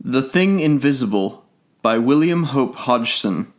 The Thing Invisible by William Hope Hodgson.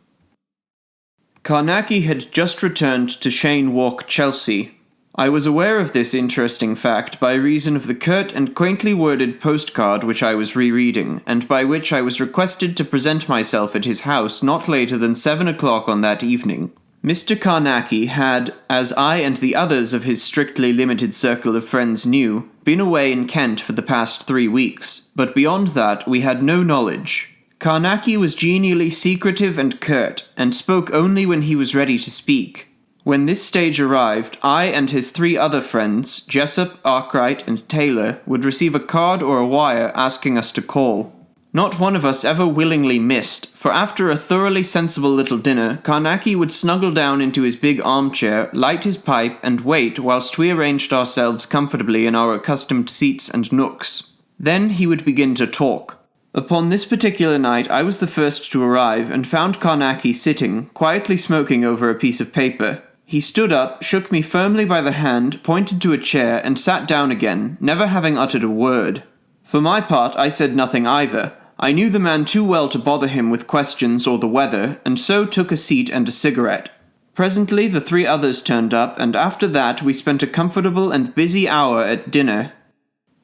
Carnacki had just returned to Cheyne Walk, Chelsea. I was aware of this interesting fact by reason of the curt and quaintly worded postcard which I was rereading, and by which I was requested to present myself at his house not later than 7 o'clock on that evening. Mr. Carnacki had, as I and the others of his strictly limited circle of friends knew, been away in Kent for the past 3 weeks, but beyond that we had no knowledge. Carnacki was genially secretive and curt, and spoke only when he was ready to speak. When this stage arrived, I and his 3 other friends, Jessup, Arkwright, and Taylor, would receive a card or a wire asking us to call. Not one of us ever willingly missed, for after a thoroughly sensible little dinner, Carnacki would snuggle down into his big armchair, light his pipe, and wait whilst we arranged ourselves comfortably in our accustomed seats and nooks. Then he would begin to talk. Upon this particular night I was the first to arrive, and found Carnacki sitting, quietly smoking over a piece of paper. He stood up, shook me firmly by the hand, pointed to a chair, and sat down again, never having uttered a word. For my part, I said nothing either. I knew the man too well to bother him with questions or the weather, and so took a seat and a cigarette. Presently the 3 others turned up, and after that we spent a comfortable and busy hour at dinner.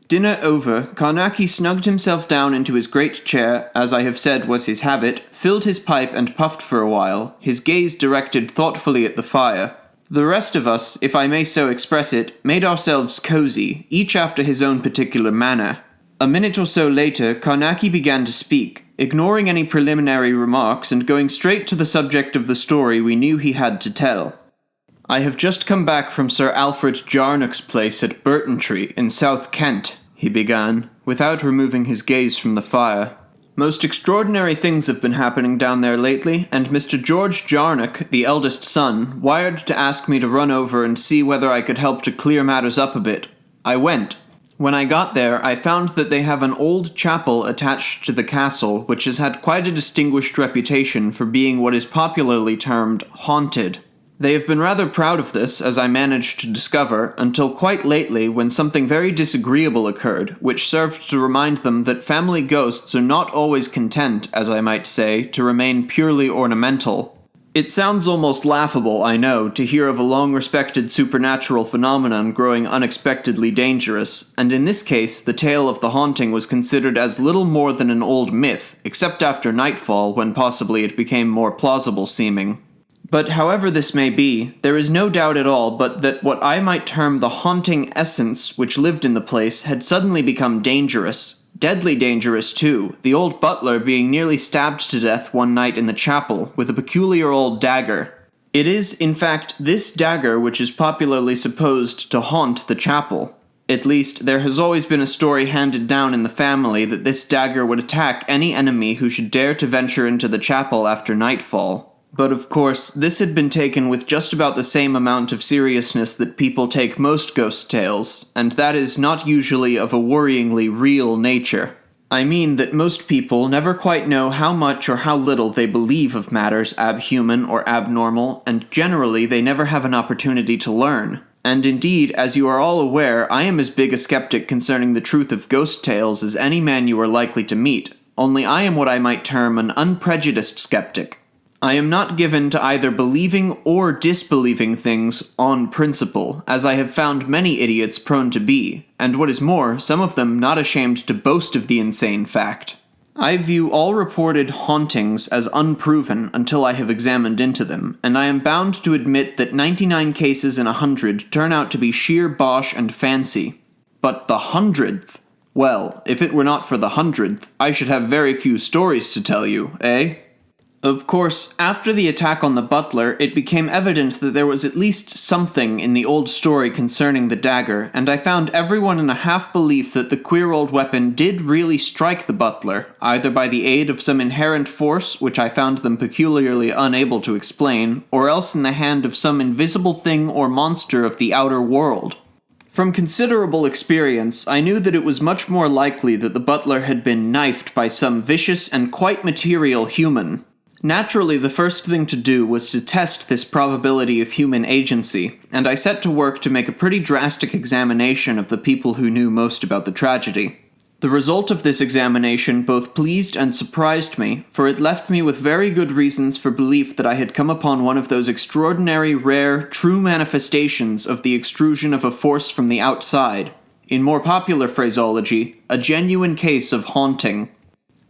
Dinner over, Carnacki snugged himself down into his great chair, as I have said was his habit, filled his pipe and puffed for a while, his gaze directed thoughtfully at the fire. The rest of us, if I may so express it, made ourselves cozy, each after his own particular manner. A minute or so later, Carnacki began to speak, ignoring any preliminary remarks and going straight to the subject of the story we knew he had to tell. "I have just come back from Sir Alfred Jarnock's place at Burtontree in South Kent," he began, without removing his gaze from the fire. "Most extraordinary things have been happening down there lately, and Mr. George Jarnock, the eldest son, wired to ask me to run over and see whether I could help to clear matters up a bit. I went. When I got there, I found that they have an old chapel attached to the castle, which has had quite a distinguished reputation for being what is popularly termed haunted. They have been rather proud of this, as I managed to discover, until quite lately when something very disagreeable occurred, which served to remind them that family ghosts are not always content, as I might say, to remain purely ornamental. It sounds almost laughable, I know, to hear of a long-respected supernatural phenomenon growing unexpectedly dangerous, and in this case the tale of the haunting was considered as little more than an old myth, except after nightfall, when possibly it became more plausible seeming. But however this may be, there is no doubt at all but that what I might term the haunting essence which lived in the place had suddenly become dangerous. Deadly dangerous, too, the old butler being nearly stabbed to death one night in the chapel with a peculiar old dagger. It is, in fact, this dagger which is popularly supposed to haunt the chapel. At least, there has always been a story handed down in the family that this dagger would attack any enemy who should dare to venture into the chapel after nightfall. But of course, this had been taken with just about the same amount of seriousness that people take most ghost tales, and that is not usually of a worryingly real nature. I mean that most people never quite know how much or how little they believe of matters abhuman or abnormal, and generally they never have an opportunity to learn. And indeed, as you are all aware, I am as big a skeptic concerning the truth of ghost tales as any man you are likely to meet, only I am what I might term an unprejudiced skeptic. I am not given to either believing or disbelieving things on principle, as I have found many idiots prone to be, and what is more, some of them not ashamed to boast of the insane fact. I view all reported hauntings as unproven until I have examined into them, and I am bound to admit that 99 cases in 100 turn out to be sheer bosh and fancy. But the 100th? Well, if it were not for the 100th, I should have very few stories to tell you, eh? Of course, after the attack on the butler, it became evident that there was at least something in the old story concerning the dagger, and I found everyone in a half-belief that the queer old weapon did really strike the butler, either by the aid of some inherent force, which I found them peculiarly unable to explain, or else in the hand of some invisible thing or monster of the outer world. From considerable experience, I knew that it was much more likely that the butler had been knifed by some vicious and quite material human. Naturally, the first thing to do was to test this probability of human agency, and I set to work to make a pretty drastic examination of the people who knew most about the tragedy. The result of this examination both pleased and surprised me, for it left me with very good reasons for belief that I had come upon one of those extraordinary, rare, true manifestations of the extrusion of a force from the outside. In more popular phraseology, a genuine case of haunting.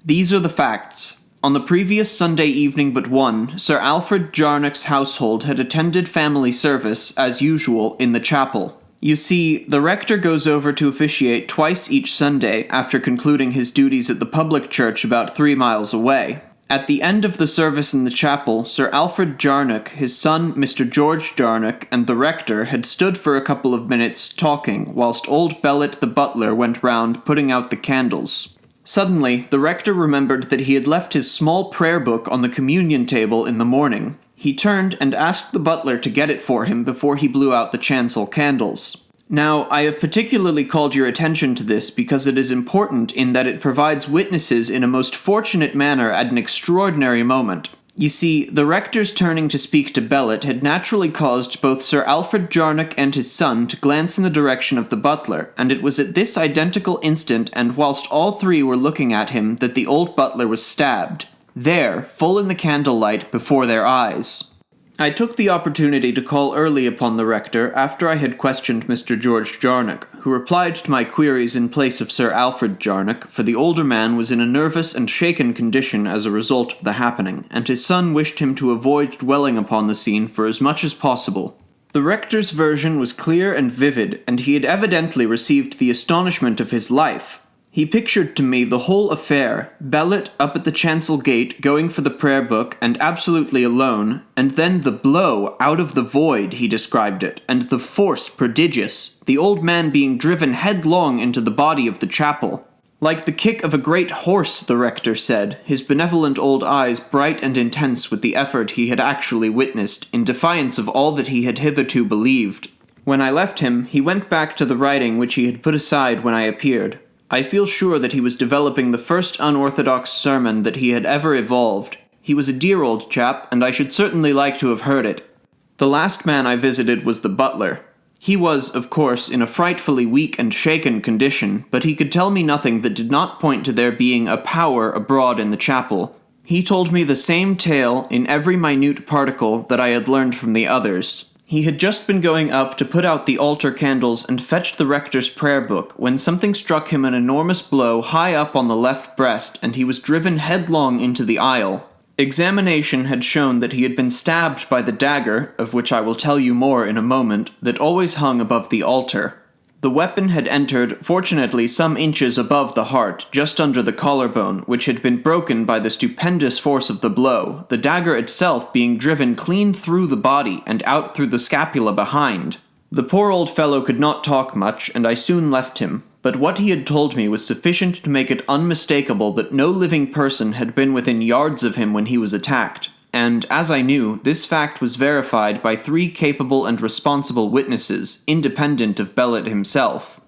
These are the facts. On the previous Sunday evening but one, Sir Alfred Jarnock's household had attended family service, as usual, in the chapel. You see, the rector goes over to officiate twice each Sunday after concluding his duties at the public church about 3 miles away. At the end of the service in the chapel, Sir Alfred Jarnock, his son Mr. George Jarnock, and the rector had stood for a couple of minutes talking, whilst old Bellet the butler went round putting out the candles. Suddenly, the rector remembered that he had left his small prayer book on the communion table in the morning. He turned and asked the butler to get it for him before he blew out the chancel candles. Now, I have particularly called your attention to this because it is important in that it provides witnesses in a most fortunate manner at an extraordinary moment. You see, the rector's turning to speak to Bellet had naturally caused both Sir Alfred Jarnock and his son to glance in the direction of the butler, and it was at this identical instant and whilst all three were looking at him that the old butler was stabbed. There, full in the candlelight, before their eyes. I took the opportunity to call early upon the rector after I had questioned Mr. George Jarnock, who replied to my queries in place of Sir Alfred Jarnock, for the older man was in a nervous and shaken condition as a result of the happening, and his son wished him to avoid dwelling upon the scene for as much as possible. The rector's version was clear and vivid, and he had evidently received the astonishment of his life. He pictured to me the whole affair, Bellet up at the chancel gate going for the prayer book and absolutely alone, and then the blow out of the void, he described it, and the force prodigious, the old man being driven headlong into the body of the chapel. Like the kick of a great horse, the rector said, his benevolent old eyes bright and intense with the effort he had actually witnessed, in defiance of all that he had hitherto believed. When I left him, he went back to the writing which he had put aside when I appeared. I feel sure that he was developing the first unorthodox sermon that he had ever evolved. He was a dear old chap, and I should certainly like to have heard it. The last man I visited was the butler. He was, of course, in a frightfully weak and shaken condition, but he could tell me nothing that did not point to there being a power abroad in the chapel. He told me the same tale in every minute particle that I had learned from the others. He had just been going up to put out the altar candles and fetch the rector's prayer book when something struck him an enormous blow high up on the left breast, and he was driven headlong into the aisle. Examination had shown that he had been stabbed by the dagger, of which I will tell you more in a moment, that always hung above the altar. The weapon had entered, fortunately some inches above the heart, just under the collarbone, which had been broken by the stupendous force of the blow, the dagger itself being driven clean through the body and out through the scapula behind. The poor old fellow could not talk much, and I soon left him, but what he had told me was sufficient to make it unmistakable that no living person had been within yards of him when he was attacked. And, as I knew, this fact was verified by 3 capable and responsible witnesses, independent of Bellet himself.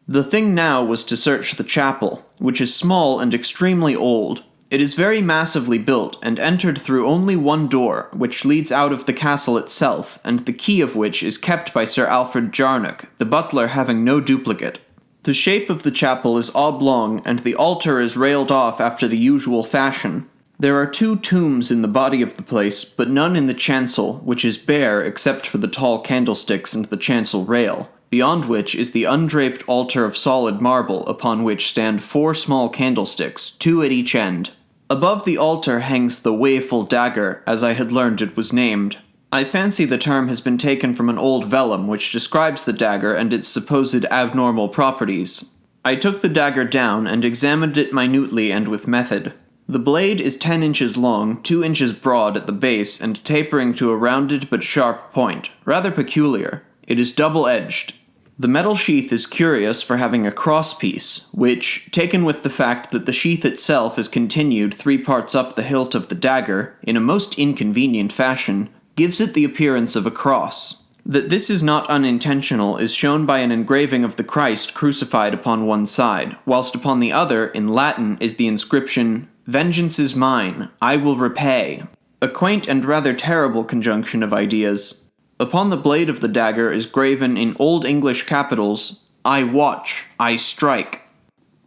The thing now was to search the chapel, which is small and extremely old. It is very massively built, and entered through only one door, which leads out of the castle itself, and the key of which is kept by Sir Alfred Jarnock, the butler having no duplicate. The shape of the chapel is oblong, and the altar is railed off after the usual fashion. There are 2 tombs in the body of the place, but none in the chancel, which is bare except for the tall candlesticks and the chancel rail, beyond which is the undraped altar of solid marble upon which stand 4 small candlesticks, 2 at each end. Above the altar hangs the waeful dagger, as I had learned it was named. I fancy the term has been taken from an old vellum which describes the dagger and its supposed abnormal properties. I took the dagger down and examined it minutely and with method. The blade is 10 inches long, 2 inches broad at the base, and tapering to a rounded but sharp point, rather peculiar. It is double-edged. The metal sheath is curious for having a cross-piece, which, taken with the fact that the sheath itself is continued 3 parts up the hilt of the dagger, in a most inconvenient fashion, gives it the appearance of a cross. That this is not unintentional is shown by an engraving of the Christ crucified upon one side, whilst upon the other, in Latin, is the inscription, "Vengeance is mine, I will repay." A quaint and rather terrible conjunction of ideas. Upon the blade of the dagger is graven in Old English capitals, "I watch, I strike."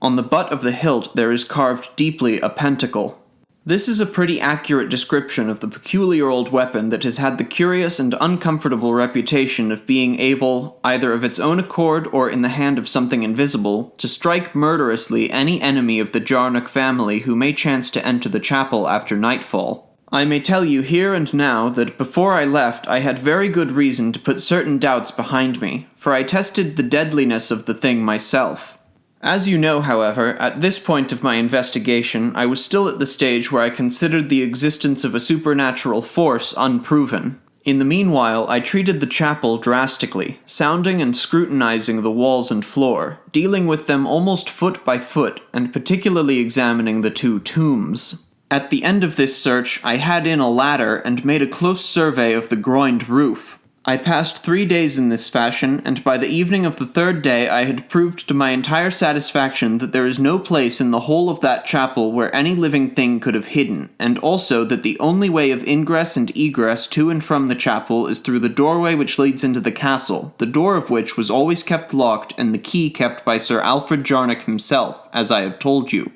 On the butt of the hilt there is carved deeply a pentacle. This is a pretty accurate description of the peculiar old weapon that has had the curious and uncomfortable reputation of being able, either of its own accord or in the hand of something invisible, to strike murderously any enemy of the Jarnock family who may chance to enter the chapel after nightfall. I may tell you here and now that before I left I had very good reason to put certain doubts behind me, for I tested the deadliness of the thing myself. As you know, however, at this point of my investigation, I was still at the stage where I considered the existence of a supernatural force unproven. In the meanwhile, I treated the chapel drastically, sounding and scrutinizing the walls and floor, dealing with them almost foot by foot, and particularly examining the two tombs. At the end of this search, I had in a ladder and made a close survey of the groined roof. I passed 3 days in this fashion, and by the evening of the third day I had proved to my entire satisfaction that there is no place in the whole of that chapel where any living thing could have hidden, and also that the only way of ingress and egress to and from the chapel is through the doorway which leads into the castle, the door of which was always kept locked and the key kept by Sir Alfred Jarnock himself, as I have told you.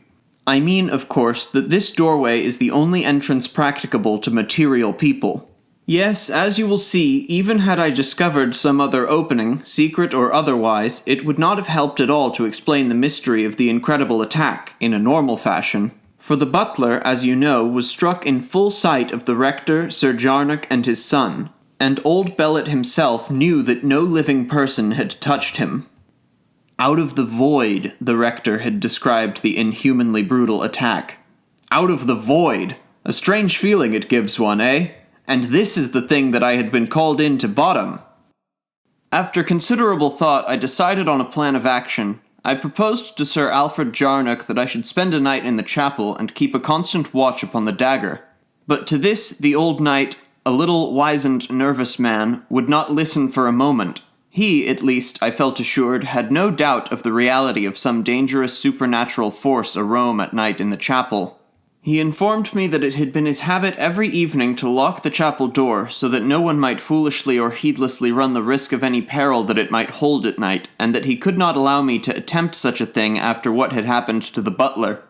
I mean, of course, that this doorway is the only entrance practicable to material people. Yes, as you will see, even had I discovered some other opening, secret or otherwise, it would not have helped at all to explain the mystery of the incredible attack, in a normal fashion. For the butler, as you know, was struck in full sight of the rector, Sir Jarnock, and his son, and old Bellet himself knew that no living person had touched him. Out of the void, the rector had described the inhumanly brutal attack. Out of the void! A strange feeling it gives one, eh? And this is the thing that I had been called in to bottom. After considerable thought, I decided on a plan of action. I proposed to Sir Alfred Jarnock that I should spend a night in the chapel and keep a constant watch upon the dagger. But to this the old knight, a little wizened, nervous man, would not listen for a moment. He, at least, I felt assured, had no doubt of the reality of some dangerous supernatural force aroam at night in the chapel. He informed me that it had been his habit every evening to lock the chapel door so that no one might foolishly or heedlessly run the risk of any peril that it might hold at night, and that he could not allow me to attempt such a thing after what had happened to the butler.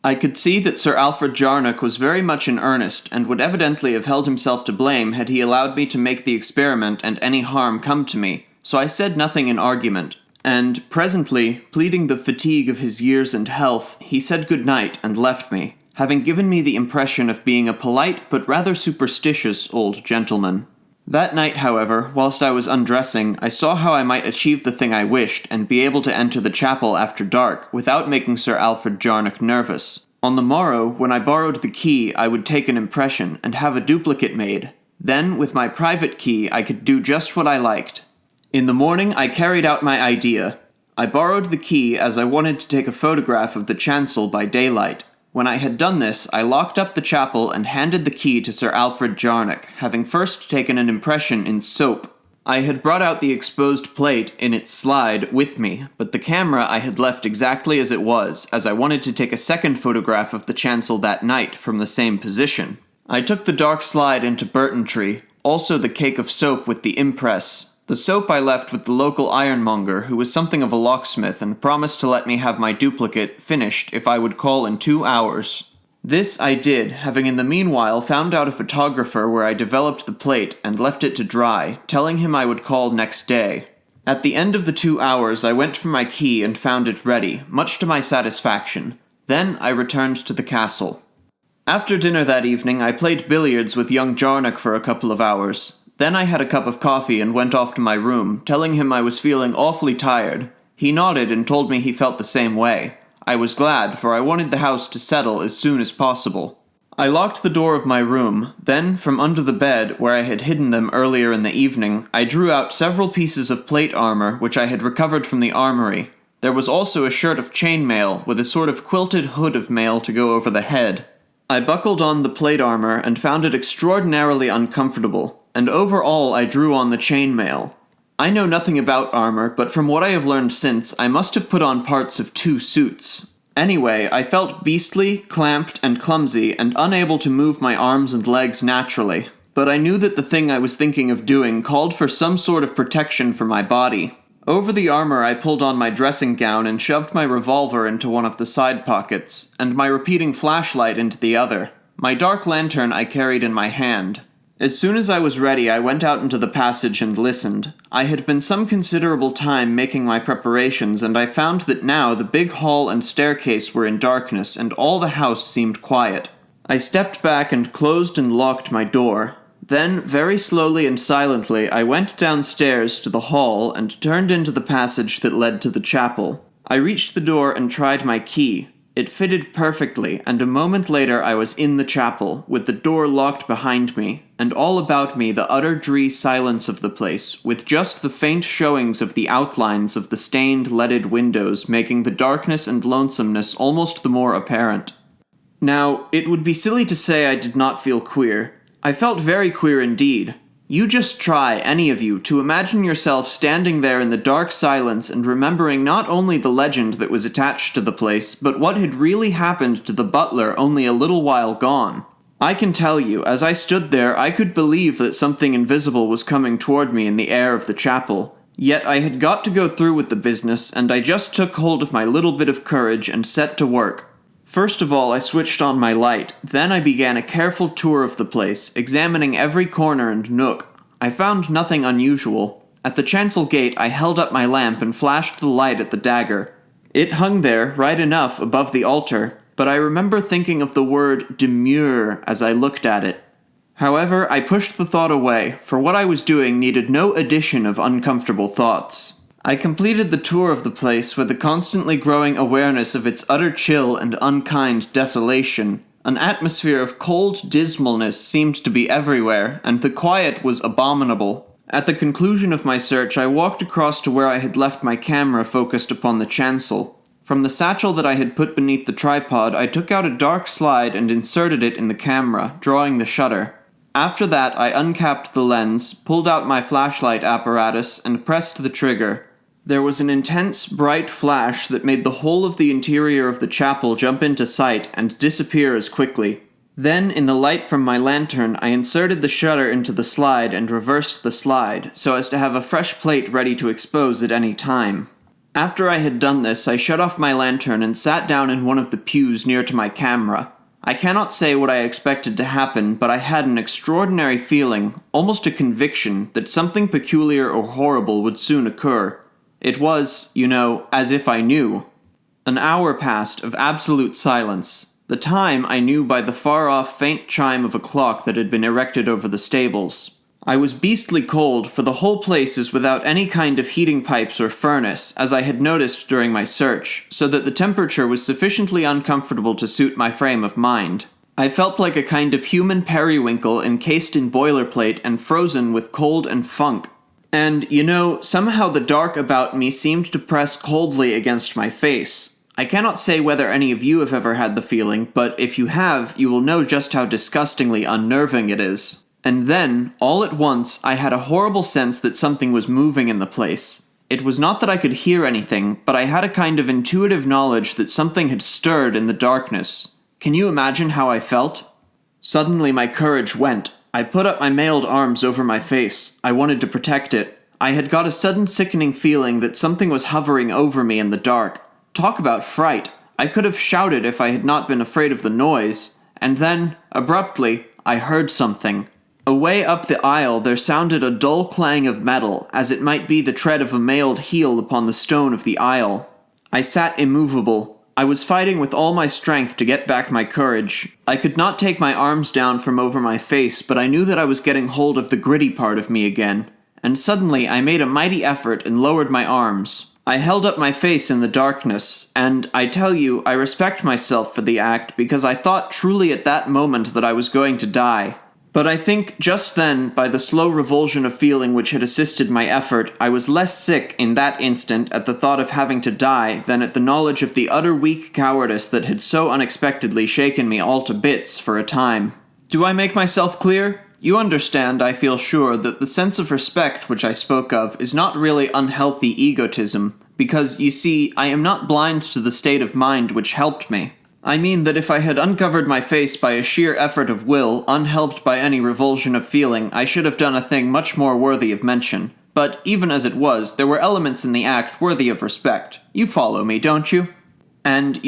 I could see that Sir Alfred Jarnock was very much in earnest, and would evidently have held himself to blame had he allowed me to make the experiment and any harm come to me, so I said nothing in argument. And, presently, pleading the fatigue of his years and health, he said good night and left me, having given me the impression of being a polite but rather superstitious old gentleman. That night, however, whilst I was undressing, I saw how I might achieve the thing I wished, and be able to enter the chapel after dark, without making Sir Alfred Jarnock nervous. On the morrow, when I borrowed the key, I would take an impression, and have a duplicate made. Then, with my private key, I could do just what I liked. In the morning, I carried out my idea. I borrowed the key as I wanted to take a photograph of the chancel by daylight. When I had done this, I locked up the chapel and handed the key to Sir Alfred Jarnock, having first taken an impression in soap. I had brought out the exposed plate in its slide with me, but the camera I had left exactly as it was, as I wanted to take a second photograph of the chancel that night from the same position. I took the dark slide into Burtontree, also the cake of soap with the impress. The soap I left with the local ironmonger, who was something of a locksmith and promised to let me have my duplicate finished if I would call in 2 hours. This I did, having in the meanwhile found out a photographer where I developed the plate and left it to dry, telling him I would call next day. At the end of the 2 hours I went for my key and found it ready, much to my satisfaction. Then I returned to the castle. After dinner that evening I played billiards with young Jarnock for a couple of hours. Then I had a cup of coffee and went off to my room, telling him I was feeling awfully tired. He nodded and told me he felt the same way. I was glad, for I wanted the house to settle as soon as possible. I locked the door of my room, then, from under the bed, where I had hidden them earlier in the evening, I drew out several pieces of plate armor which I had recovered from the armory. There was also a shirt of chainmail, with a sort of quilted hood of mail to go over the head. I buckled on the plate armor and found it extraordinarily uncomfortable, and overall I drew on the chainmail. I know nothing about armor, but from what I have learned since, I must have put on parts of 2 suits. Anyway, I felt beastly, clamped, and clumsy, and unable to move my arms and legs naturally. But I knew that the thing I was thinking of doing called for some sort of protection for my body. Over the armor I pulled on my dressing gown and shoved my revolver into one of the side pockets, and my repeating flashlight into the other. My dark lantern I carried in my hand. As soon as I was ready, I went out into the passage and listened. I had been some considerable time making my preparations, and I found that now the big hall and staircase were in darkness, and all the house seemed quiet. I stepped back and closed and locked my door. Then, very slowly and silently, I went downstairs to the hall and turned into the passage that led to the chapel. I reached the door and tried my key. It fitted perfectly, and a moment later I was in the chapel, with the door locked behind me, and all about me the utter dree silence of the place, with just the faint showings of the outlines of the stained leaded windows making the darkness and lonesomeness almost the more apparent. Now, it would be silly to say I did not feel queer. I felt very queer indeed. You just try, any of you, to imagine yourself standing there in the dark silence and remembering not only the legend that was attached to the place, but what had really happened to the butler only a little while gone. I can tell you, as I stood there, I could believe that something invisible was coming toward me in the air of the chapel. Yet I had got to go through with the business, and I just took hold of my little bit of courage and set to work. First of all, I switched on my light. Then I began a careful tour of the place, examining every corner and nook. I found nothing unusual. At the chancel gate, I held up my lamp and flashed the light at the dagger. It hung there, right enough, above the altar, but I remember thinking of the word demure as I looked at it. However, I pushed the thought away, for what I was doing needed no addition of uncomfortable thoughts. I completed the tour of the place with a constantly growing awareness of its utter chill and unkind desolation. An atmosphere of cold dismalness seemed to be everywhere, and the quiet was abominable. At the conclusion of my search, I walked across to where I had left my camera focused upon the chancel. From the satchel that I had put beneath the tripod, I took out a dark slide and inserted it in the camera, drawing the shutter. After that, I uncapped the lens, pulled out my flashlight apparatus, and pressed the trigger. There was an intense, bright flash that made the whole of the interior of the chapel jump into sight and disappear as quickly. Then, in the light from my lantern, I inserted the shutter into the slide and reversed the slide, so as to have a fresh plate ready to expose at any time. After I had done this, I shut off my lantern and sat down in one of the pews near to my camera. I cannot say what I expected to happen, but I had an extraordinary feeling, almost a conviction, that something peculiar or horrible would soon occur. It was, as if I knew. An hour passed of absolute silence. The time I knew by the far-off faint chime of a clock that had been erected over the stables. I was beastly cold, for the whole place is without any kind of heating pipes or furnace, as I had noticed during my search, so that the temperature was sufficiently uncomfortable to suit my frame of mind. I felt like a kind of human periwinkle encased in boilerplate and frozen with cold and funk. And, somehow the dark about me seemed to press coldly against my face. I cannot say whether any of you have ever had the feeling, but if you have, you will know just how disgustingly unnerving it is. And then, all at once, I had a horrible sense that something was moving in the place. It was not that I could hear anything, but I had a kind of intuitive knowledge that something had stirred in the darkness. Can you imagine how I felt? Suddenly my courage went. I put up my mailed arms over my face. I wanted to protect it. I had got a sudden sickening feeling that something was hovering over me in the dark. Talk about fright. I could have shouted if I had not been afraid of the noise. And then, abruptly, I heard something. Away up the aisle there sounded a dull clang of metal, as it might be the tread of a mailed heel upon the stone of the aisle. I sat immovable. I was fighting with all my strength to get back my courage. I could not take my arms down from over my face, but I knew that I was getting hold of the gritty part of me again. And suddenly I made a mighty effort and lowered my arms. I held up my face in the darkness, and I tell you, I respect myself for the act because I thought truly at that moment that I was going to die. But I think just then, by the slow revulsion of feeling which had assisted my effort, I was less sick in that instant at the thought of having to die than at the knowledge of the utter weak cowardice that had so unexpectedly shaken me all to bits for a time. Do I make myself clear? You understand, I feel sure, that the sense of respect which I spoke of is not really unhealthy egotism, because, you see, I am not blind to the state of mind which helped me. I mean that if I had uncovered my face by a sheer effort of will, unhelped by any revulsion of feeling, I should have done a thing much more worthy of mention. but even as it was, there were elements in the act worthy of respect. You follow me, don't you? And,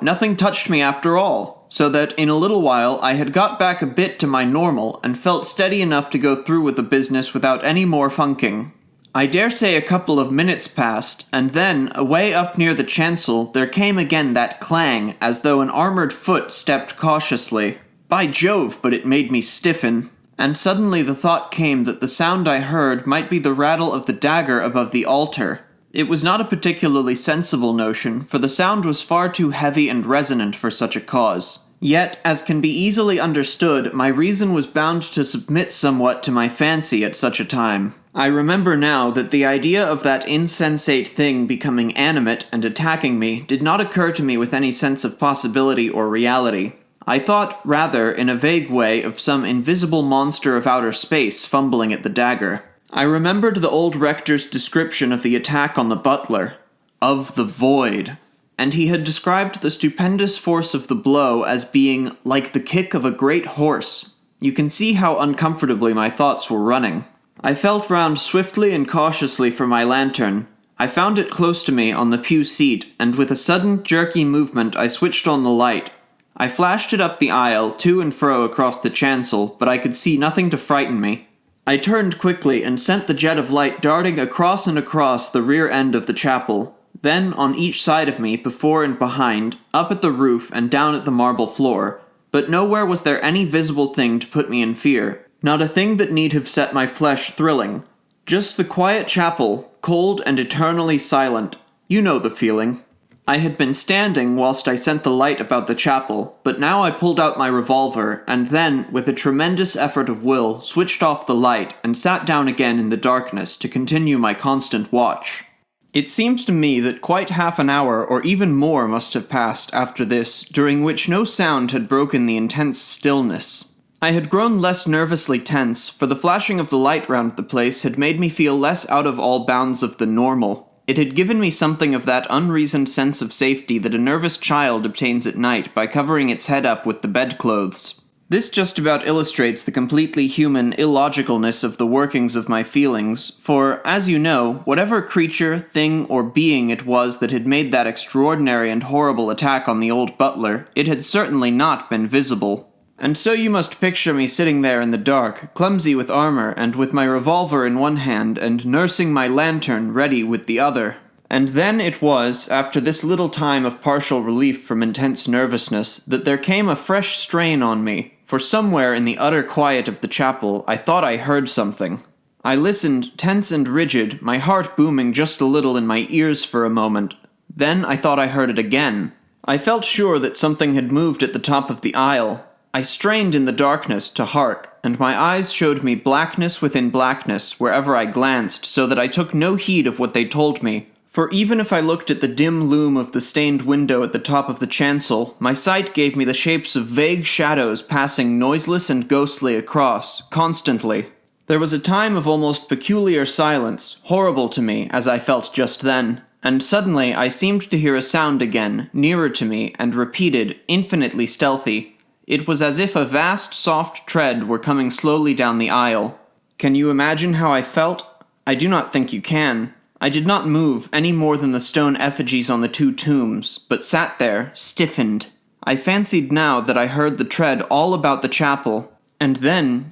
nothing touched me after all, so that in a little while I had got back a bit to my normal and felt steady enough to go through with the business without any more funking. I dare say a couple of minutes passed, and then, away up near the chancel, there came again that clang, as though an armored foot stepped cautiously. By Jove, but it made me stiffen. And suddenly the thought came that the sound I heard might be the rattle of the dagger above the altar. It was not a particularly sensible notion, for the sound was far too heavy and resonant for such a cause. Yet, as can be easily understood, my reason was bound to submit somewhat to my fancy at such a time. I remember now that the idea of that insensate thing becoming animate and attacking me did not occur to me with any sense of possibility or reality. I thought, rather, in a vague way, of some invisible monster of outer space fumbling at the dagger. I remembered the old rector's description of the attack on the butler, of the void, and he had described the stupendous force of the blow as being like the kick of a great horse. You can see how uncomfortably my thoughts were running. I felt round swiftly and cautiously for my lantern. I found it close to me on the pew seat, and with a sudden, jerky movement I switched on the light. I flashed it up the aisle, to and fro across the chancel, but I could see nothing to frighten me. I turned quickly and sent the jet of light darting across and across the rear end of the chapel. Then, on each side of me, before and behind, up at the roof and down at the marble floor, but nowhere was there any visible thing to put me in fear. Not a thing that need have set my flesh thrilling. Just the quiet chapel, cold and eternally silent. You know the feeling. I had been standing whilst I sent the light about the chapel, but now I pulled out my revolver, and then, with a tremendous effort of will, switched off the light, and sat down again in the darkness to continue my constant watch. It seemed to me that quite half an hour or even more must have passed after this, during which no sound had broken the intense stillness. I had grown less nervously tense, for the flashing of the light round the place had made me feel less out of all bounds of the normal. It had given me something of that unreasoned sense of safety that a nervous child obtains at night by covering its head up with the bedclothes. This just about illustrates the completely human illogicalness of the workings of my feelings, for, as you know, whatever creature, thing, or being it was that had made that extraordinary and horrible attack on the old butler, it had certainly not been visible. And so you must picture me sitting there in the dark, clumsy with armor, and with my revolver in one hand, and nursing my lantern ready with the other. And then it was, after this little time of partial relief from intense nervousness, that there came a fresh strain on me, for somewhere in the utter quiet of the chapel I thought I heard something. I listened, tense and rigid, my heart booming just a little in my ears for a moment. Then I thought I heard it again. I felt sure that something had moved at the top of the aisle. I strained in the darkness to hark, and my eyes showed me blackness within blackness wherever I glanced, so that I took no heed of what they told me, for even if I looked at the dim loom of the stained window at the top of the chancel, my sight gave me the shapes of vague shadows passing noiseless and ghostly across, constantly. There was a time of almost peculiar silence, horrible to me, as I felt just then, and suddenly I seemed to hear a sound again, nearer to me, and repeated, infinitely stealthy. It was as if a vast, soft tread were coming slowly down the aisle. Can you imagine how I felt? I do not think you can. I did not move any more than the stone effigies on the two tombs, but sat there, stiffened. I fancied now that I heard the tread all about the chapel, and then,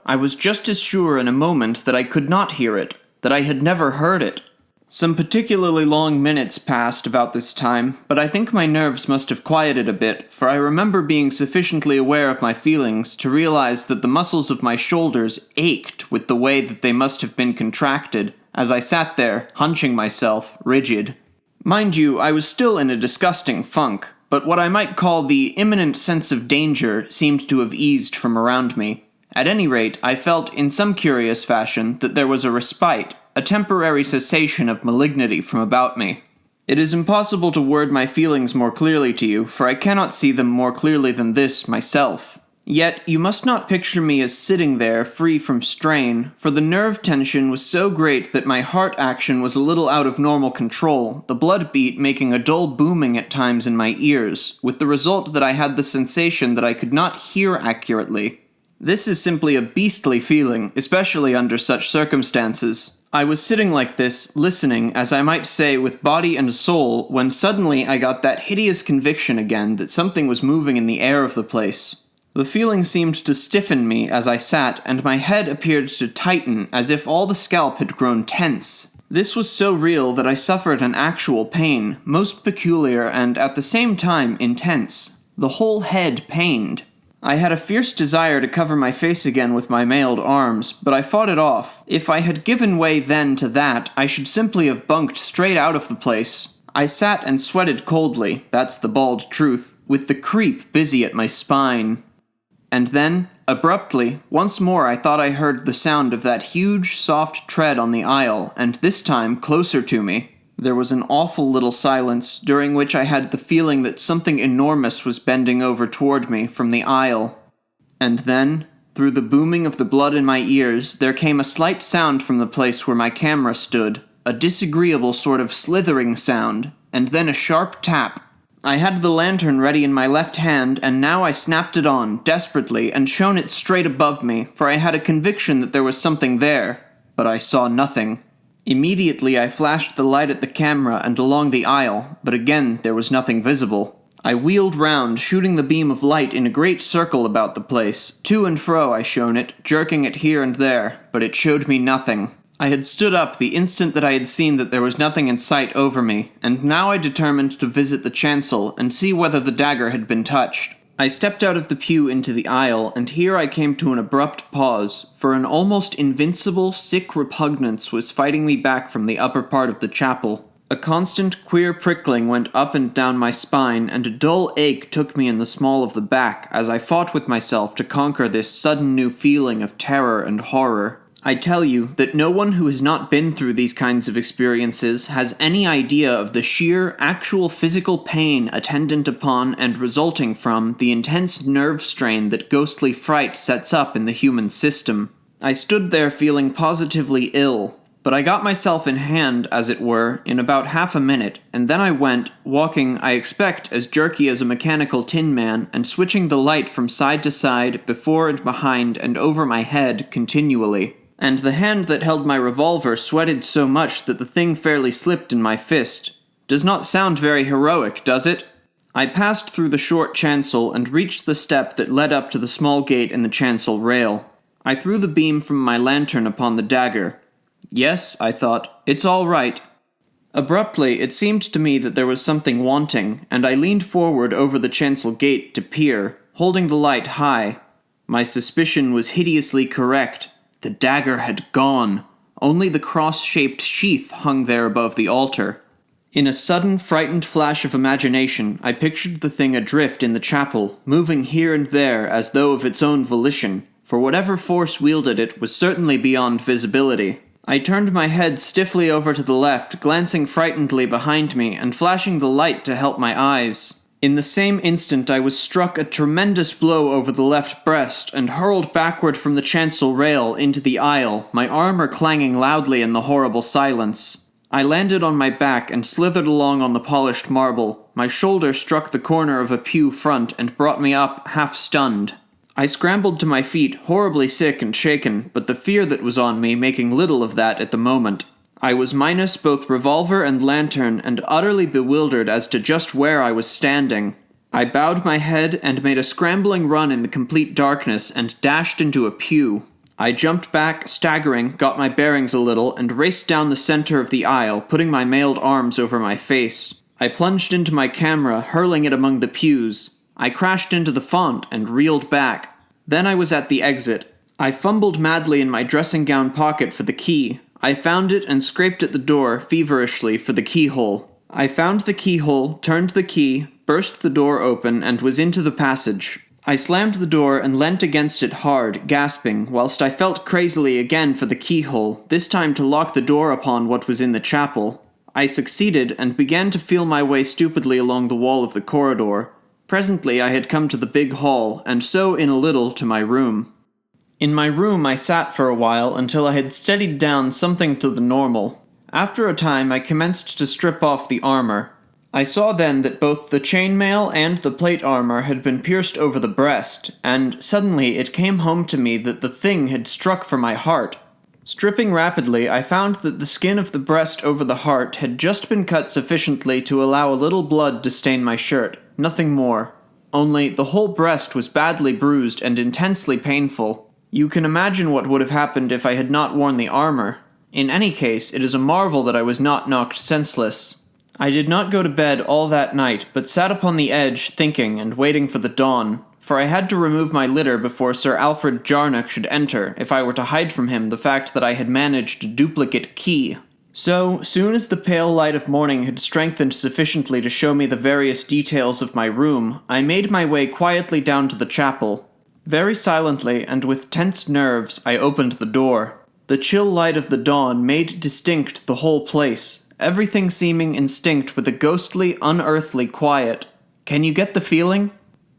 I was just as sure in a moment that I could not hear it, that I had never heard it. Some particularly long minutes passed about this time, but I think my nerves must have quieted a bit, for I remember being sufficiently aware of my feelings to realize that the muscles of my shoulders ached with the way that they must have been contracted, as I sat there, hunching myself, rigid. Mind you, I was still in a disgusting funk, but what I might call the imminent sense of danger seemed to have eased from around me. At any rate, I felt, in some curious fashion, that there was a respite, a temporary cessation of malignity from about me. It is impossible to word my feelings more clearly to you, for I cannot see them more clearly than this myself. Yet, you must not picture me as sitting there, free from strain, for the nerve tension was so great that my heart action was a little out of normal control, the blood beat making a dull booming at times in my ears, with the result that I had the sensation that I could not hear accurately. This is simply a beastly feeling, especially under such circumstances. I was sitting like this, listening, as I might say, with body and soul, when suddenly I got that hideous conviction again that something was moving in the air of the place. The feeling seemed to stiffen me as I sat, and my head appeared to tighten, as if all the scalp had grown tense. This was so real that I suffered an actual pain, most peculiar and, at the same time, intense. The whole head pained. I had a fierce desire to cover my face again with my mailed arms, but I fought it off. If I had given way then to that, I should simply have bunked straight out of the place. I sat and sweated coldly, that's the bald truth, with the creep busy at my spine. And then, abruptly, once more I thought I heard the sound of that huge, soft tread on the aisle, and this time closer to me. There was an awful little silence, during which I had the feeling that something enormous was bending over toward me from the aisle. And then, through the booming of the blood in my ears, there came a slight sound from the place where my camera stood, a disagreeable sort of slithering sound, and then a sharp tap. I had the lantern ready in my left hand, and now I snapped it on, desperately, and shone it straight above me, for I had a conviction that there was something there, but I saw nothing. Immediately I flashed the light at the camera and along the aisle, but again there was nothing visible. I wheeled round, shooting the beam of light in a great circle about the place. To and fro I shone it, jerking it here and there, but it showed me nothing. I had stood up the instant that I had seen that there was nothing in sight over me, and now I determined to visit the chancel and see whether the dagger had been touched. I stepped out of the pew into the aisle, and here I came to an abrupt pause, for an almost invincible, sick repugnance was fighting me back from the upper part of the chapel. A constant, queer prickling went up and down my spine, and a dull ache took me in the small of the back as I fought with myself to conquer this sudden new feeling of terror and horror. I tell you that no one who has not been through these kinds of experiences has any idea of the sheer, actual physical pain attendant upon and resulting from the intense nerve strain that ghostly fright sets up in the human system. I stood there feeling positively ill, but I got myself in hand, as it were, in about half a minute, and then I went, walking, I expect, as jerky as a mechanical tin man, and switching the light from side to side, before and behind, and over my head, continually. And the hand that held my revolver sweated so much that the thing fairly slipped in my fist. Does not sound very heroic, does it? I passed through the short chancel and reached the step that led up to the small gate in the chancel rail. I threw the beam from my lantern upon the dagger. Yes, I thought, it's all right. Abruptly, it seemed to me that there was something wanting, and I leaned forward over the chancel gate to peer, holding the light high. My suspicion was hideously correct. The dagger had gone. Only the cross-shaped sheath hung there above the altar. In a sudden, frightened flash of imagination, I pictured the thing adrift in the chapel, moving here and there as though of its own volition, for whatever force wielded it was certainly beyond visibility. I turned my head stiffly over to the left, glancing frightenedly behind me and flashing the light to help my eyes. In the same instant I was struck a tremendous blow over the left breast and hurled backward from the chancel rail into the aisle, my armor clanging loudly in the horrible silence. I landed on my back and slithered along on the polished marble. My shoulder struck the corner of a pew front and brought me up, half-stunned. I scrambled to my feet, horribly sick and shaken, but the fear that was on me making little of that at the moment. I was minus both revolver and lantern and utterly bewildered as to just where I was standing. I bowed my head and made a scrambling run in the complete darkness and dashed into a pew. I jumped back, staggering, got my bearings a little, and raced down the center of the aisle, putting my mailed arms over my face. I plunged into my camera, hurling it among the pews. I crashed into the font and reeled back. Then I was at the exit. I fumbled madly in my dressing-gown pocket for the key. I found it and scraped at the door, feverishly, for the keyhole. I found the keyhole, turned the key, burst the door open, and was into the passage. I slammed the door and leant against it hard, gasping, whilst I felt crazily again for the keyhole, this time to lock the door upon what was in the chapel. I succeeded, and began to feel my way stupidly along the wall of the corridor. Presently I had come to the big hall, and so in a little to my room. In my room I sat for a while until I had steadied down something to the normal. After a time I commenced to strip off the armor. I saw then that both the chainmail and the plate armor had been pierced over the breast, and suddenly it came home to me that the thing had struck for my heart. Stripping rapidly, I found that the skin of the breast over the heart had just been cut sufficiently to allow a little blood to stain my shirt, nothing more. Only, the whole breast was badly bruised and intensely painful. You can imagine what would have happened if I had not worn the armor. In any case, it is a marvel that I was not knocked senseless. I did not go to bed all that night, but sat upon the edge, thinking and waiting for the dawn, for I had to remove my litter before Sir Alfred Jarnock should enter, if I were to hide from him the fact that I had managed a duplicate key. So, soon as the pale light of morning had strengthened sufficiently to show me the various details of my room, I made my way quietly down to the chapel. Very silently, and with tense nerves, I opened the door. The chill light of the dawn made distinct the whole place, everything seeming instinct with a ghostly, unearthly quiet. Can you get the feeling?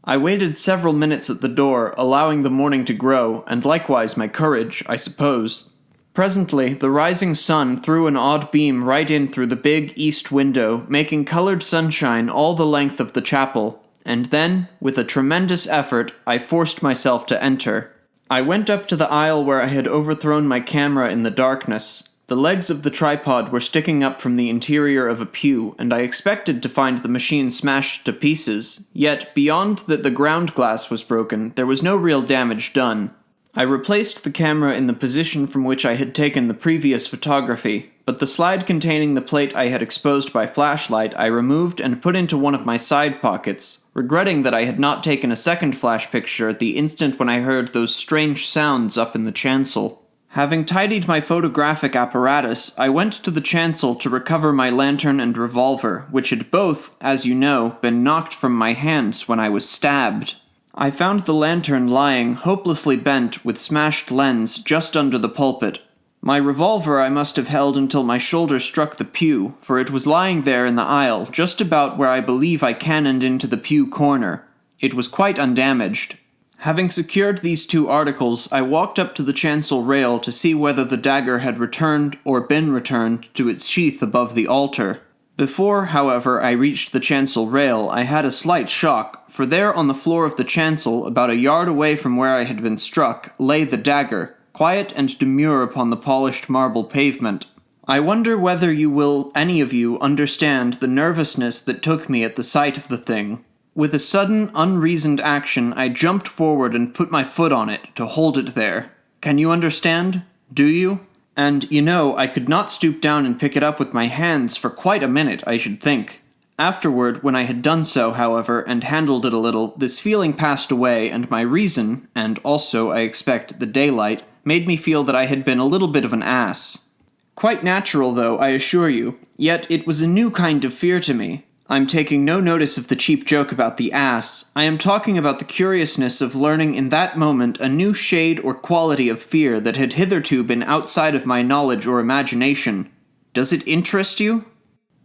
I waited several minutes at the door, allowing the morning to grow, and likewise my courage, I suppose. Presently, the rising sun threw an odd beam right in through the big east window, making colored sunshine all the length of the chapel, and then, with a tremendous effort, I forced myself to enter. I went up to the aisle where I had overthrown my camera in the darkness. The legs of the tripod were sticking up from the interior of a pew, and I expected to find the machine smashed to pieces, yet beyond that the ground glass was broken, there was no real damage done. I replaced the camera in the position from which I had taken the previous photography, but the slide containing the plate I had exposed by flashlight I removed and put into one of my side pockets, regretting that I had not taken a second flash picture at the instant when I heard those strange sounds up in the chancel. Having tidied my photographic apparatus, I went to the chancel to recover my lantern and revolver, which had both, as you know, been knocked from my hands when I was stabbed. I found the lantern lying, hopelessly bent, with smashed lens, just under the pulpit. My revolver I must have held until my shoulder struck the pew, for it was lying there in the aisle, just about where I believe I cannoned into the pew corner. It was quite undamaged. Having secured these two articles, I walked up to the chancel rail to see whether the dagger had returned or been returned to its sheath above the altar. Before, however, I reached the chancel rail, I had a slight shock, for there on the floor of the chancel, about a yard away from where I had been struck, lay the dagger, quiet and demure upon the polished marble pavement. I wonder whether you will, any of you, understand the nervousness that took me at the sight of the thing. With a sudden, unreasoned action, I jumped forward and put my foot on it, to hold it there. Can you understand? Do you? And, you know, I could not stoop down and pick it up with my hands for quite a minute, I should think. Afterward, when I had done so, however, and handled it a little, this feeling passed away, and my reason, and also, I expect, the daylight, made me feel that I had been a little bit of an ass. Quite natural, though, I assure you, yet it was a new kind of fear to me. I'm taking no notice of the cheap joke about the ass. I am talking about the curiousness of learning in that moment a new shade or quality of fear that had hitherto been outside of my knowledge or imagination. Does it interest you?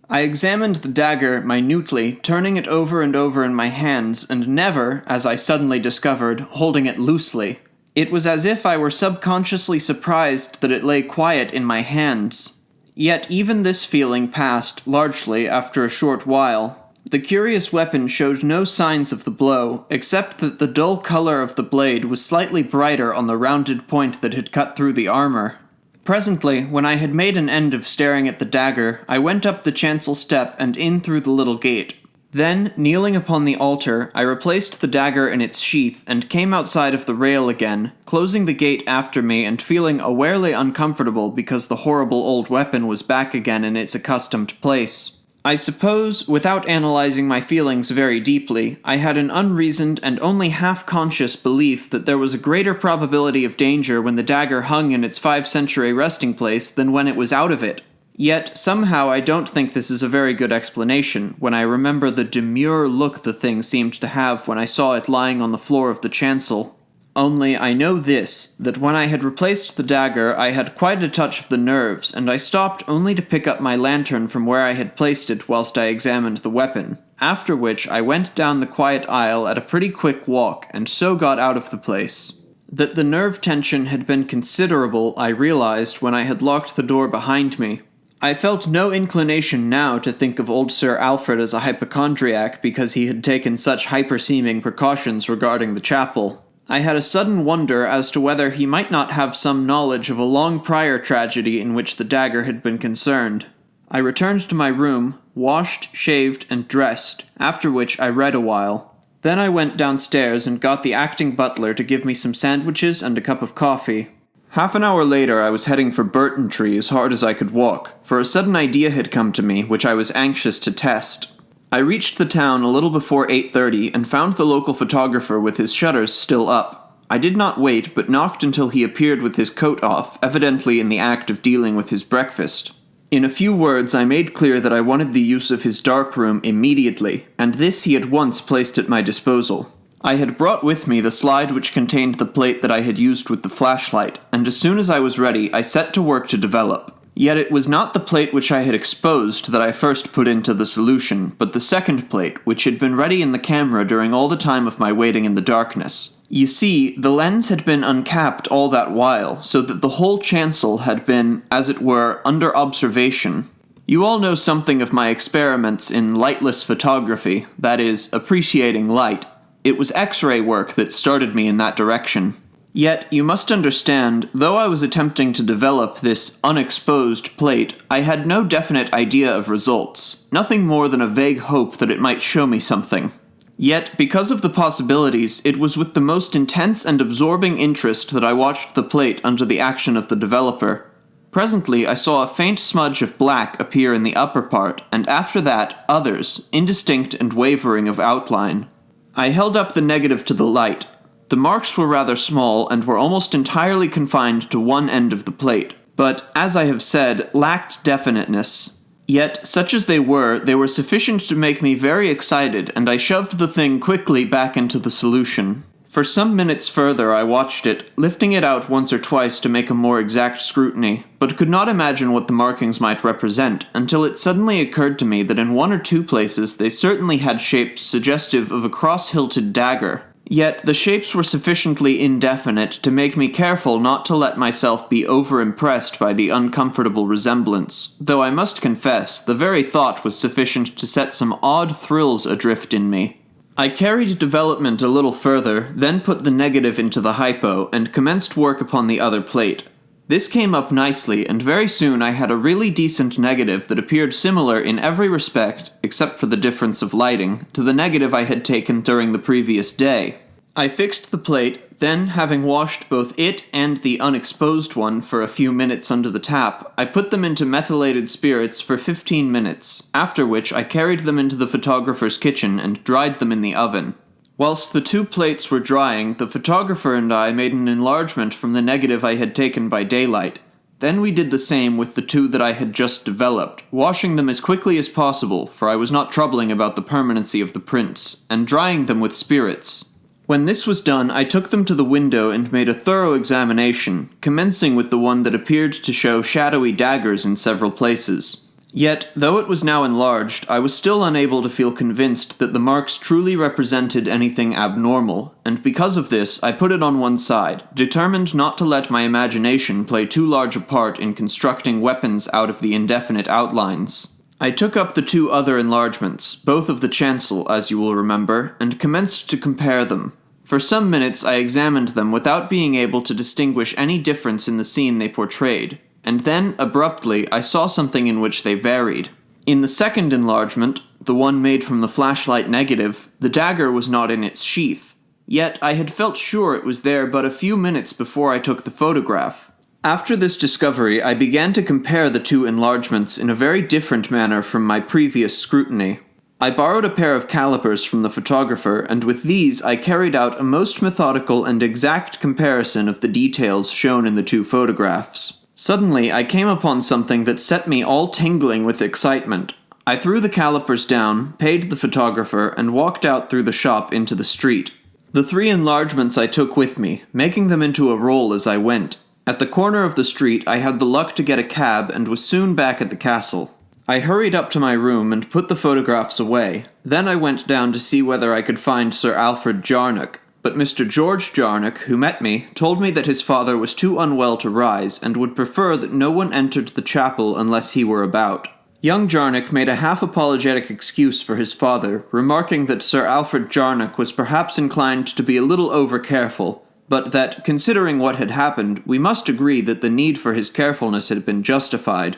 I examined the dagger minutely, turning it over and over in my hands, and never, as I suddenly discovered, holding it loosely. It was as if I were subconsciously surprised that it lay quiet in my hands. Yet even this feeling passed, largely, after a short while. The curious weapon showed no signs of the blow, except that the dull color of the blade was slightly brighter on the rounded point that had cut through the armor. Presently, when I had made an end of staring at the dagger, I went up the chancel step and in through the little gate. Then, kneeling upon the altar, I replaced the dagger in its sheath and came outside of the rail again, closing the gate after me and feeling awarely uncomfortable because the horrible old weapon was back again in its accustomed place. I suppose, without analyzing my feelings very deeply, I had an unreasoned and only half-conscious belief that there was a greater probability of danger when the dagger hung in its 5th-century resting place than when it was out of it. Yet, somehow I don't think this is a very good explanation, when I remember the demure look the thing seemed to have when I saw it lying on the floor of the chancel. Only I know this, that when I had replaced the dagger I had quite a touch of the nerves, and I stopped only to pick up my lantern from where I had placed it whilst I examined the weapon, after which I went down the quiet aisle at a pretty quick walk, and so got out of the place. That the nerve tension had been considerable I realized when I had locked the door behind me. I felt no inclination now to think of old Sir Alfred as a hypochondriac because he had taken such hyper-seeming precautions regarding the chapel. I had a sudden wonder as to whether he might not have some knowledge of a long prior tragedy in which the dagger had been concerned. I returned to my room, washed, shaved, and dressed, after which I read a while. Then I went downstairs and got the acting butler to give me some sandwiches and a cup of coffee. Half an hour later I was heading for Burton Tree as hard as I could walk, for a sudden idea had come to me which I was anxious to test. I reached the town a little before 8:30 and found the local photographer with his shutters still up. I did not wait, but knocked until he appeared with his coat off, evidently in the act of dealing with his breakfast. In a few words I made clear that I wanted the use of his darkroom immediately, and this he at once placed at my disposal. I had brought with me the slide which contained the plate that I had used with the flashlight, and as soon as I was ready I set to work to develop. Yet it was not the plate which I had exposed that I first put into the solution, but the second plate, which had been ready in the camera during all the time of my waiting in the darkness. You see, the lens had been uncapped all that while, so that the whole chancel had been, as it were, under observation. You all know something of my experiments in lightless photography, that is, appreciating light. It was X-ray work that started me in that direction. Yet, you must understand, though I was attempting to develop this unexposed plate, I had no definite idea of results, nothing more than a vague hope that it might show me something. Yet, because of the possibilities, it was with the most intense and absorbing interest that I watched the plate under the action of the developer. Presently, I saw a faint smudge of black appear in the upper part, and after that, others, indistinct and wavering of outline. I held up the negative to the light. The marks were rather small and were almost entirely confined to one end of the plate, but, as I have said, lacked definiteness. Yet, such as they were sufficient to make me very excited, and I shoved the thing quickly back into the solution. For some minutes further I watched it, lifting it out once or twice to make a more exact scrutiny, but could not imagine what the markings might represent, until it suddenly occurred to me that in one or two places they certainly had shapes suggestive of a cross-hilted dagger. Yet the shapes were sufficiently indefinite to make me careful not to let myself be over-impressed by the uncomfortable resemblance, though I must confess the very thought was sufficient to set some odd thrills adrift in me. I carried development a little further, then put the negative into the hypo, and commenced work upon the other plate. This came up nicely, and very soon I had a really decent negative that appeared similar in every respect, except for the difference of lighting, to the negative I had taken during the previous day. I fixed the plate, then, having washed both it and the unexposed one for a few minutes under the tap, I put them into methylated spirits for 15 minutes, after which I carried them into the photographer's kitchen and dried them in the oven. Whilst the two plates were drying, the photographer and I made an enlargement from the negative I had taken by daylight. Then we did the same with the two that I had just developed, washing them as quickly as possible, for I was not troubling about the permanency of the prints, and drying them with spirits. When this was done, I took them to the window and made a thorough examination, commencing with the one that appeared to show shadowy daggers in several places. Yet, though it was now enlarged, I was still unable to feel convinced that the marks truly represented anything abnormal, and because of this I put it on one side, determined not to let my imagination play too large a part in constructing weapons out of the indefinite outlines. I took up the two other enlargements, both of the chancel, as you will remember, and commenced to compare them. For some minutes I examined them without being able to distinguish any difference in the scene they portrayed. And then, abruptly, I saw something in which they varied. In the second enlargement, the one made from the flashlight negative, the dagger was not in its sheath. Yet I had felt sure it was there but a few minutes before I took the photograph. After this discovery, I began to compare the two enlargements in a very different manner from my previous scrutiny. I borrowed a pair of calipers from the photographer, and with these I carried out a most methodical and exact comparison of the details shown in the two photographs. Suddenly, I came upon something that set me all tingling with excitement. I threw the calipers down, paid the photographer, and walked out through the shop into the street. The three enlargements I took with me, making them into a roll as I went. At the corner of the street, I had the luck to get a cab and was soon back at the castle. I hurried up to my room and put the photographs away. Then I went down to see whether I could find Sir Alfred Jarnock. But Mr. George Jarnock, who met me, told me that his father was too unwell to rise, and would prefer that no one entered the chapel unless he were about. Young Jarnock made a half-apologetic excuse for his father, remarking that Sir Alfred Jarnock was perhaps inclined to be a little over-careful, but that, considering what had happened, we must agree that the need for his carefulness had been justified.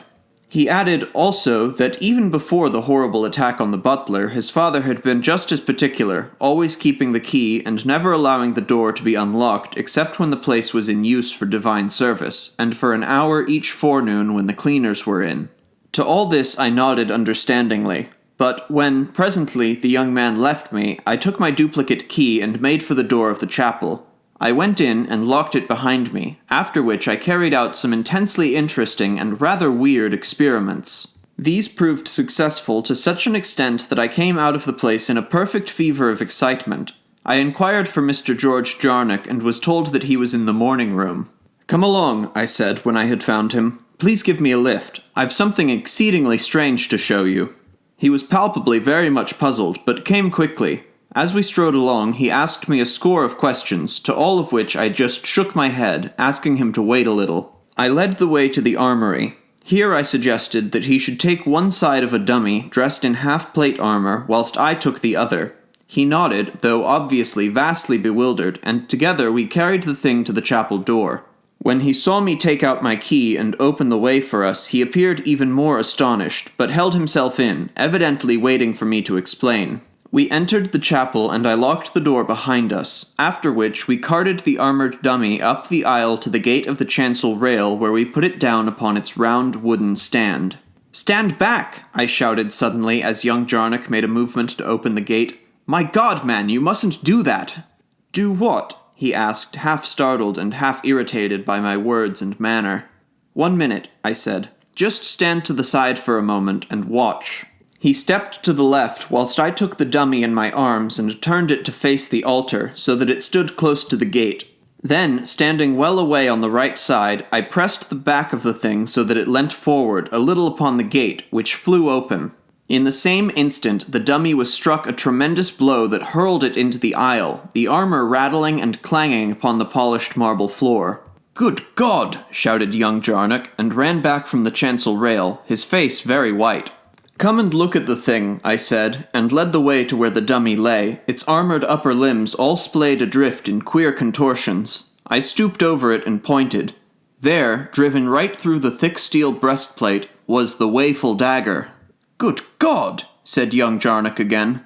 He added, also, that even before the horrible attack on the butler, his father had been just as particular, always keeping the key and never allowing the door to be unlocked except when the place was in use for divine service, and for an hour each forenoon when the cleaners were in. To all this I nodded understandingly, but when, presently, the young man left me, I took my duplicate key and made for the door of the chapel. I went in and locked it behind me, after which I carried out some intensely interesting and rather weird experiments. These proved successful to such an extent that I came out of the place in a perfect fever of excitement. I inquired for Mr. George Jarnock and was told that he was in the morning room. "Come along," I said when I had found him. "Please give me a lift. I've something exceedingly strange to show you." He was palpably very much puzzled, but came quickly. As we strode along, he asked me a score of questions, to all of which I just shook my head, asking him to wait a little. I led the way to the armory. Here I suggested that he should take one side of a dummy dressed in half-plate armor, whilst I took the other. He nodded, though obviously vastly bewildered, and together we carried the thing to the chapel door. When he saw me take out my key and open the way for us, he appeared even more astonished, but held himself in, evidently waiting for me to explain. We entered the chapel and I locked the door behind us, after which we carted the armored dummy up the aisle to the gate of the chancel rail where we put it down upon its round wooden stand. "Stand back!" I shouted suddenly as young Jarnock made a movement to open the gate. "My God, man, you mustn't do that!" "Do what?" he asked, half startled and half irritated by my words and manner. "1 minute," I said. "Just stand to the side for a moment and watch." He stepped to the left whilst I took the dummy in my arms and turned it to face the altar so that it stood close to the gate. Then, standing well away on the right side, I pressed the back of the thing so that it leant forward a little upon the gate, which flew open. In the same instant, the dummy was struck a tremendous blow that hurled it into the aisle, the armor rattling and clanging upon the polished marble floor. "Good God!" shouted young Jarnock, and ran back from the chancel rail, his face very white. "Come and look at the thing," I said, and led the way to where the dummy lay, its armored upper limbs all splayed adrift in queer contortions. I stooped over it and pointed. There, driven right through the thick steel breastplate, was the waeful dagger. "Good God!" said young Jarnock again.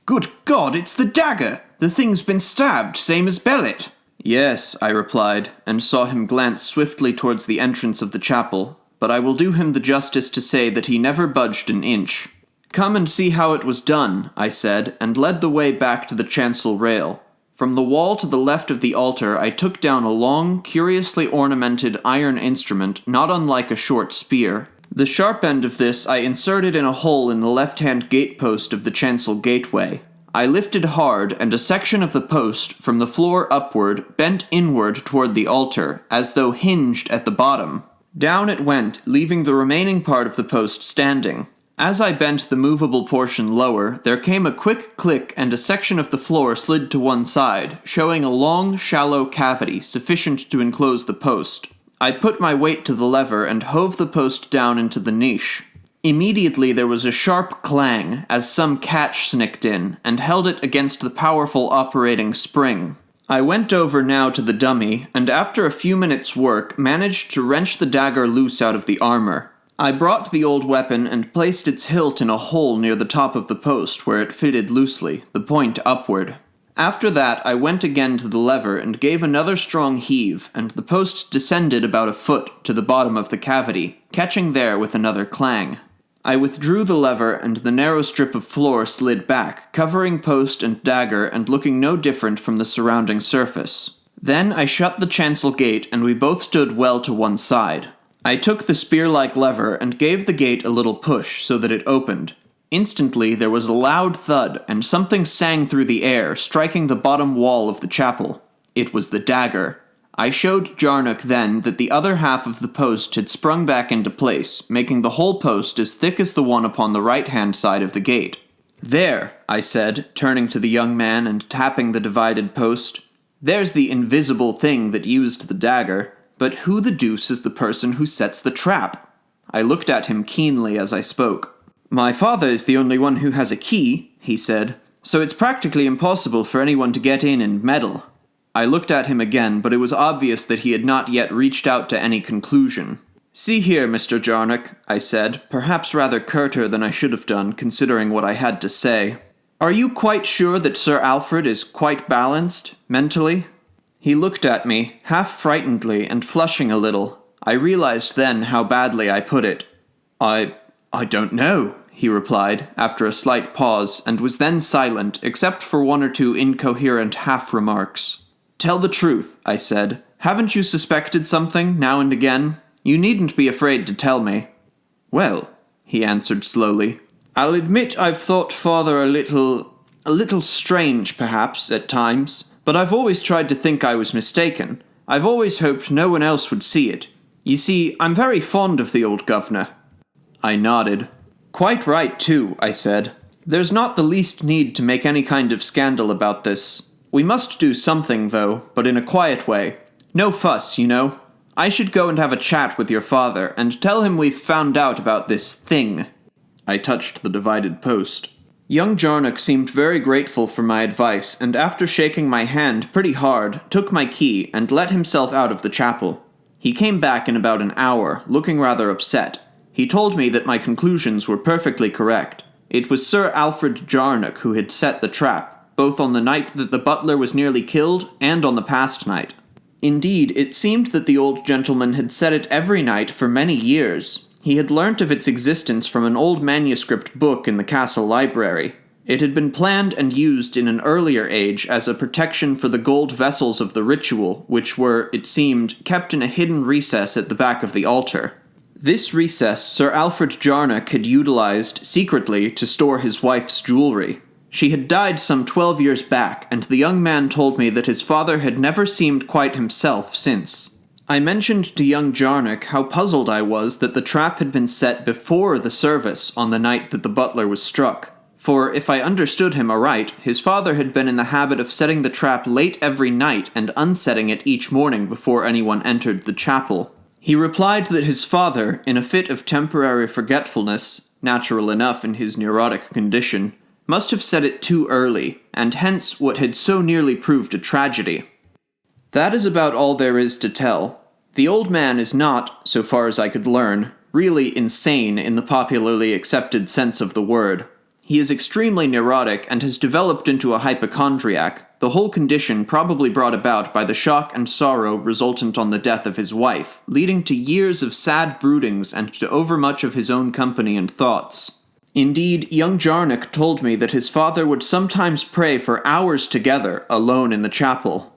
"Good God, it's the dagger! The thing's been stabbed, same as Bellet." "Yes," I replied, and saw him glance swiftly towards the entrance of the chapel, but I will do him the justice to say that he never budged an inch. "Come and see how it was done," I said, and led the way back to the chancel rail. From the wall to the left of the altar I took down a long, curiously ornamented iron instrument not unlike a short spear. The sharp end of this I inserted in a hole in the left-hand gatepost of the chancel gateway. I lifted hard, and a section of the post, from the floor upward, bent inward toward the altar, as though hinged at the bottom. Down it went, leaving the remaining part of the post standing. As I bent the movable portion lower, there came a quick click and a section of the floor slid to one side, showing a long, shallow cavity sufficient to enclose the post. I put my weight to the lever and hove the post down into the niche. Immediately there was a sharp clang, as some catch snicked in, and held it against the powerful operating spring. I went over now to the dummy, and after a few minutes' work, managed to wrench the dagger loose out of the armor. I brought the old weapon and placed its hilt in a hole near the top of the post, where it fitted loosely, the point upward. After that, I went again to the lever and gave another strong heave, and the post descended about a foot to the bottom of the cavity, catching there with another clang. I withdrew the lever, and the narrow strip of floor slid back, covering post and dagger and looking no different from the surrounding surface. Then I shut the chancel gate, and we both stood well to one side. I took the spear-like lever and gave the gate a little push so that it opened. Instantly there was a loud thud, and something sang through the air, striking the bottom wall of the chapel. It was the dagger. I showed Jarnock then that the other half of the post had sprung back into place, making the whole post as thick as the one upon the right-hand side of the gate. "There," I said, turning to the young man and tapping the divided post. "There's the invisible thing that used the dagger, but who the deuce is the person who sets the trap?" I looked at him keenly as I spoke. "My father is the only one who has a key," he said, "so it's practically impossible for anyone to get in and meddle." I looked at him again, but it was obvious that he had not yet reached out to any conclusion. "See here, Mr. Jarnock," I said, perhaps rather curter than I should have done, considering what I had to say. "Are you quite sure that Sir Alfred is quite balanced, mentally?" He looked at me, half frightenedly and flushing a little. I realized then how badly I put it. I don't know," he replied, after a slight pause, and was then silent, except for one or two incoherent half-remarks. "Tell the truth," I said. "Haven't you suspected something, now and again? You needn't be afraid to tell me." "Well," he answered slowly, "I'll admit I've thought father a little strange, perhaps, at times, but I've always tried to think I was mistaken. I've always hoped no one else would see it. You see, I'm very fond of the old governor." I nodded. "Quite right, too," I said. "There's not the least need to make any kind of scandal about this. We must do something, though, but in a quiet way. No fuss, you know. I should go and have a chat with your father, and tell him we've found out about this thing." I touched the divided post. Young Jarnock seemed very grateful for my advice, and after shaking my hand pretty hard, took my key and let himself out of the chapel. He came back in about an hour, looking rather upset. He told me that my conclusions were perfectly correct. It was Sir Alfred Jarnock who had set the trap, both on the night that the butler was nearly killed and on the past night. Indeed, it seemed that the old gentleman had set it every night for many years. He had learnt of its existence from an old manuscript book in the castle library. It had been planned and used in an earlier age as a protection for the gold vessels of the ritual, which were, it seemed, kept in a hidden recess at the back of the altar. This recess Sir Alfred Jarnock had utilized, secretly, to store his wife's jewelry. She had died some 12 years back, and the young man told me that his father had never seemed quite himself since. I mentioned to young Jarnock how puzzled I was that the trap had been set before the service on the night that the butler was struck. For, if I understood him aright, his father had been in the habit of setting the trap late every night and unsetting it each morning before anyone entered the chapel. He replied that his father, in a fit of temporary forgetfulness, natural enough in his neurotic condition, must have set it too early, and hence what had so nearly proved a tragedy. That is about all there is to tell. The old man is not, so far as I could learn, really insane in the popularly accepted sense of the word. He is extremely neurotic and has developed into a hypochondriac, the whole condition probably brought about by the shock and sorrow resultant on the death of his wife, leading to years of sad broodings and to overmuch of his own company and thoughts. Indeed, young Jarnock told me that his father would sometimes pray for hours together, alone in the chapel.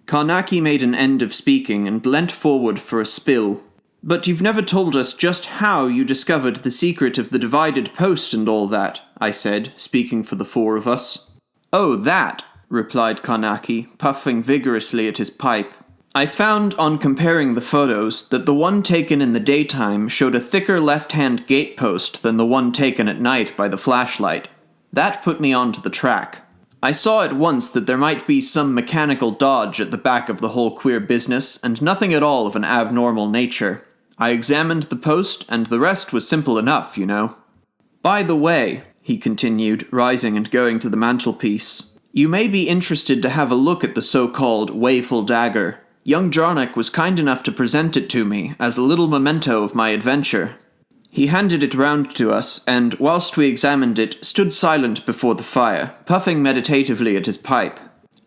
Carnacki made an end of speaking and leant forward for a spill. "But you've never told us just how you discovered the secret of the divided post and all that," I said, speaking for the four of us. "Oh, that," replied Carnacki, puffing vigorously at his pipe. "I found, on comparing the photos, that the one taken in the daytime showed a thicker left-hand gatepost than the one taken at night by the flashlight. That put me onto the track. I saw at once that there might be some mechanical dodge at the back of the whole queer business, and nothing at all of an abnormal nature. I examined the post, and the rest was simple enough, you know. By the way," he continued, rising and going to the mantelpiece, "you may be interested to have a look at the so-called Wayful Dagger. Young Jarnock was kind enough to present it to me as a little memento of my adventure." He handed it round to us, and, whilst we examined it, stood silent before the fire, puffing meditatively at his pipe.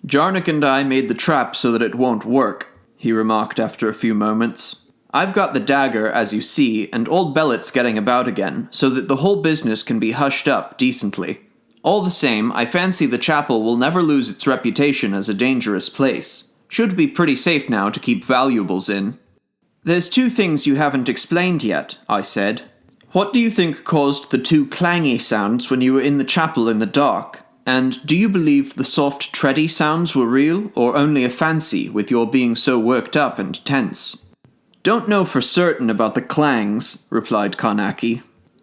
"Jarnock and I made the trap so that it won't work," he remarked after a few moments. "I've got the dagger, as you see, and old Bellet's getting about again, so that the whole business can be hushed up decently. All the same, I fancy the chapel will never lose its reputation as a dangerous place. Should be pretty safe now to keep valuables in." "There's two things you haven't explained yet," I said. "What do you think caused the two clangy sounds when you were in the chapel in the dark? And do you believe the soft tready sounds were real, or only a fancy, with your being so worked up and tense?" "Don't know for certain about the clangs," replied Carnacki.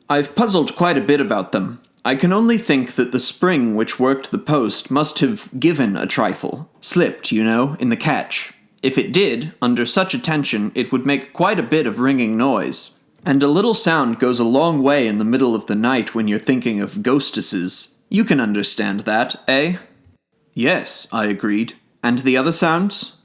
"I've puzzled quite a bit about them. I can only think that the spring which worked the post must have given a trifle, slipped, you know, in the catch. If it did, under such a tension, it would make quite a bit of ringing noise. And a little sound goes a long way in the middle of the night when you're thinking of ghostesses. You can understand that, eh? Yes, I agreed. And the other sounds?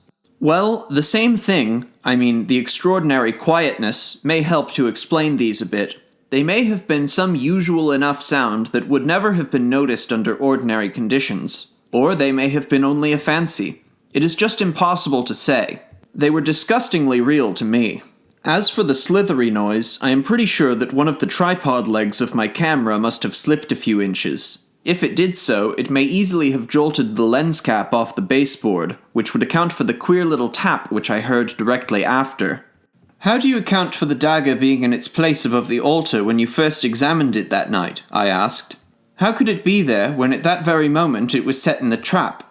Well, the same thing, the extraordinary quietness, may help to explain these a bit. They may have been some usual enough sound that would never have been noticed under ordinary conditions. Or they may have been only a fancy. It is just impossible to say. They were disgustingly real to me. As for the slithery noise, I am pretty sure that one of the tripod legs of my camera must have slipped a few inches. If it did so, it may easily have jolted the lens cap off the baseboard, which would account for the queer little tap which I heard directly after. How do you account for the dagger being in its place above the altar when you first examined it that night? I asked. How could it be there when at that very moment it was set in the trap?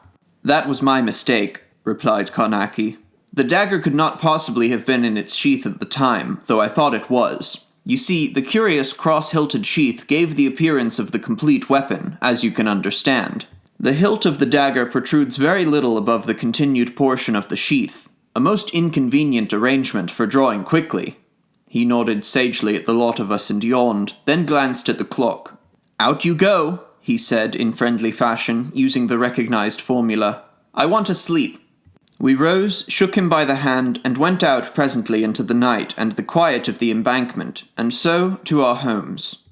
That was my mistake, replied Carnacki. The dagger could not possibly have been in its sheath at the time, though I thought it was. You see, the curious cross-hilted sheath gave the appearance of the complete weapon, as you can understand. The hilt of the dagger protrudes very little above the continued portion of the sheath, a most inconvenient arrangement for drawing quickly. He nodded sagely at the lot of us and yawned, then glanced at the clock. Out you go, he said in friendly fashion, using the recognized formula. I want to sleep. We rose, shook him by the hand, and went out presently into the night and the quiet of the embankment, and so to our homes.